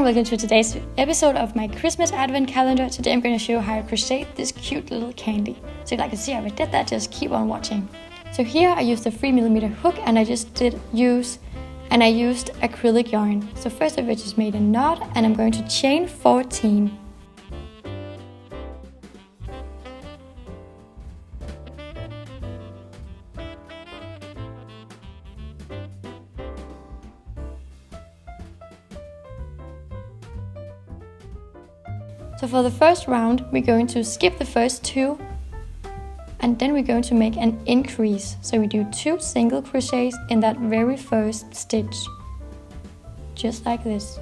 welcome to today's episode of my Christmas advent calendar. Today I'm going to show you how I crochet this cute little candy. So if you like to see how I did that, just keep on watching. So here I used a 3mm hook and I used acrylic yarn. So first of which is made a knot and I'm going to chain 14. So for the first round, we're going to skip the first two and then we're going to make an increase. So we do 2 single crochets in that very first stitch, just like this.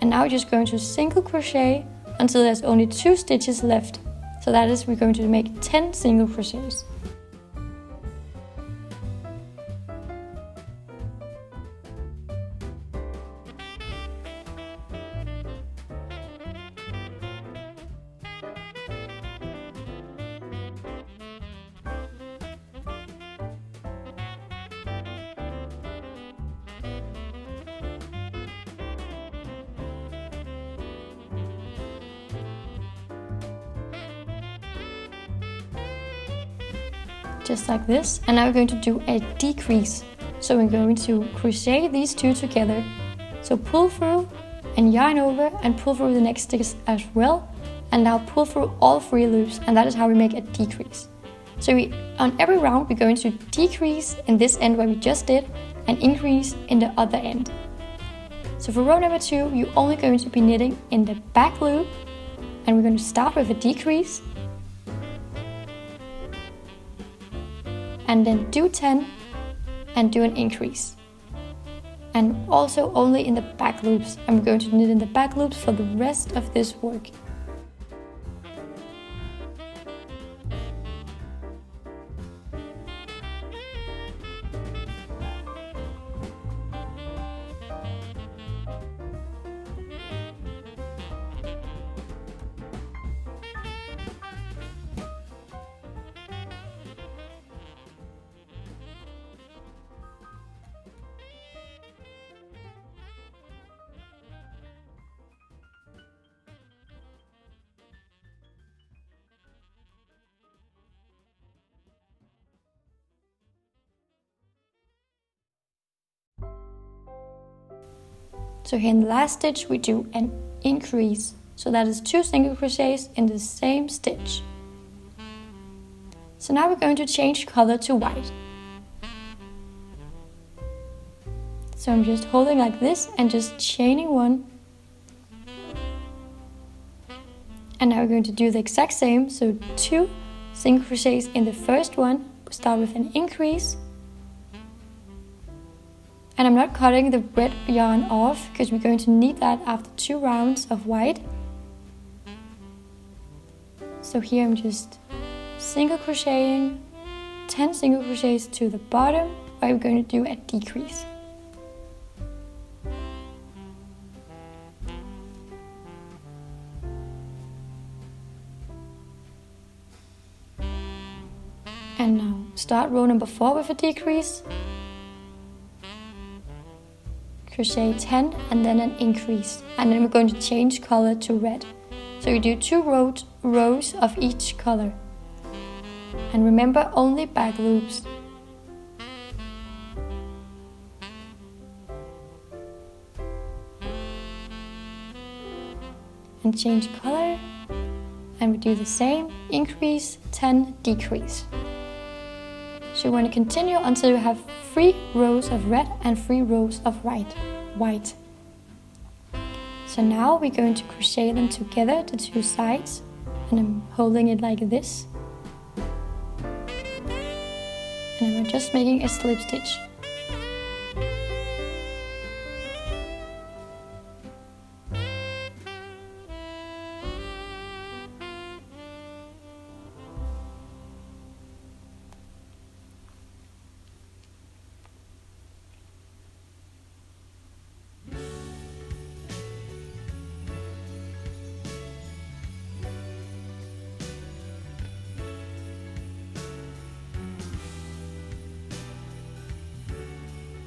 And now we're just going to single crochet until there's only 2 stitches left. So that is, we're going to make 10 single crochets. Just like this, and now we're going to do a decrease. So we're going to crochet these 2 together. So pull through and yarn over and pull through the next stitch as well, and now pull through all 3 loops, and that is how we make a decrease. So on every round we're going to decrease in this end where we just did and increase in the other end. So for row number 2 you're only going to be knitting in the back loop, and we're going to start with a decrease and then do 10 and do an increase, and also only in the back loops. I'm going to knit in the back loops for the rest of this work. So here in the last stitch we do an increase. So that is 2 single crochets in the same stitch. So now we're going to change color to white. So I'm just holding like this and just chaining 1. And now we're going to do the exact same. So 2 single crochets in the first one. We start with an increase. And I'm not cutting the red yarn off because we're going to need that after 2 rounds of white. So here I'm just single crocheting 10 single crochets to the bottom where we're going to do a decrease. And now start row number 4 with a decrease. Crochet 10 and then an increase, and then we're going to change color to red. So you do 2 rows of each color, and remember only back loops. And change color, and we do the same, increase 10, decrease. So you want to continue until you have 3 rows of red and 3 rows of white. So now we're going to crochet them together, the 2 sides, and I'm holding it like this. And I'm just making a slip stitch.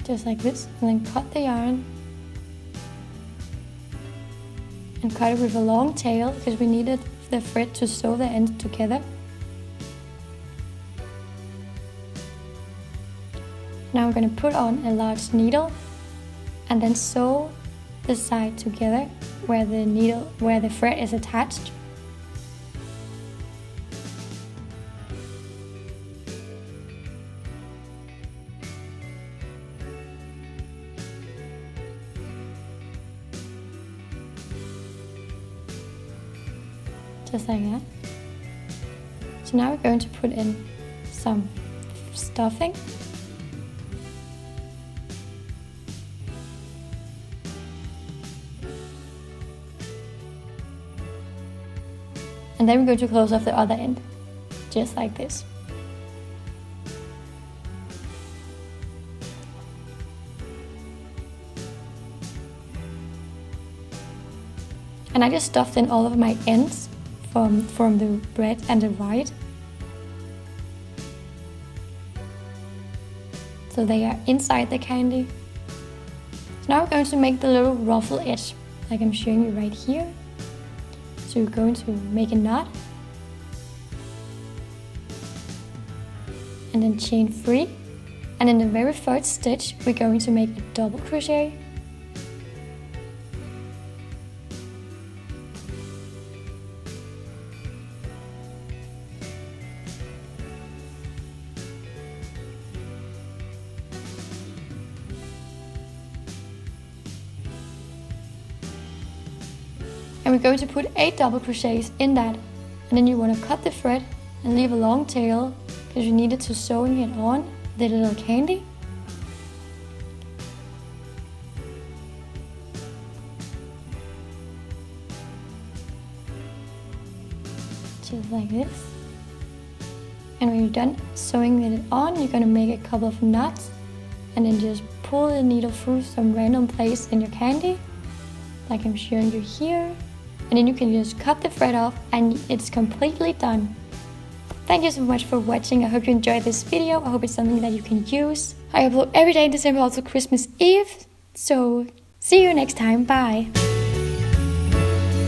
just like this, and then cut the yarn and cut it with a long tail because we needed the thread to sew the ends together. Now I'm going to put on a large needle and then sew the side together where the thread is attached. Just like that. So now we're going to put in some stuffing. And then we're going to close off the other end, just like this. And I just stuffed in all of my ends from the red and the white. So they are inside the candy. So now we're going to make the little ruffle edge, like I'm showing you right here. So we're going to make a knot. And then chain 3. And in the very first stitch, we're going to make a double crochet. And we're going to put 8 double crochets in that, and then you want to cut the thread and leave a long tail because you need it to sewing it on the little candy. Just like this. And when you're done sewing it on, you're going to make a couple of knots and then just pull the needle through some random place in your candy, like I'm showing you here. And then you can just cut the thread off and it's completely done. Thank you so much for watching. I hope you enjoyed this video. I hope it's something that you can use. I upload every day in December, also Christmas Eve. So see you next time. Bye.